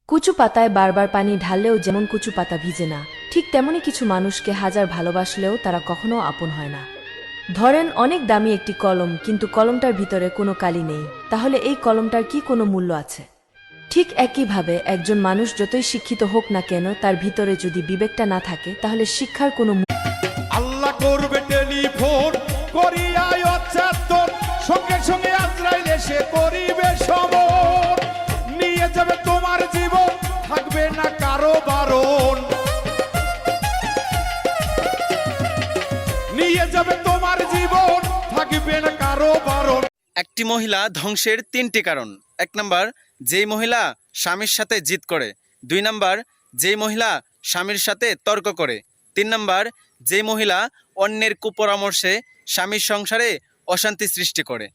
কুচু পাতায় বারবার পানি ঢাললেও যেমন কুচু পাতা ভিজে না, ঠিক তেমনি কিছু মানুষকে হাজার ভালোবাসলেও তারা কখনো আপন হয় না। ধরেন অনেক দামি একটি কলম, কিন্তু কলমটার ভিতরে কোনো কালি নেই, তাহলে এই কলমটার কি কোনো মূল্য আছে? ঠিক একইভাবে একজন মানুষ যতই শিক্ষিত হোক না কেন, তার ভিতরে যদি বিবেকটা না থাকে, তাহলে শিক্ষার কোনো আল্লাহ করবে টেলিফোন করিয়া অচেতন, সঙ্গে সঙ্গে আজরাইল এসে করিবে সমন, নিয়ে যাবে তোমার জীবন, থাকবে না কারো বারণ, নিয়ে যাবে তোমার জীবন, থাকবে না কারো বারণ। একটি মহিলা ধ্বংসের তিনটি কারণ। 1 নাম্বার, যেই মহিলা স্বামীর সাথে জিদ করে। 2 নাম্বার, যেই মহিলা স্বামীর সাথে তর্ক করে। 3 নাম্বার, যেই মহিলা অন্যের কুপরামর্শে স্বামীর সংসারে অশান্তি সৃষ্টি করে।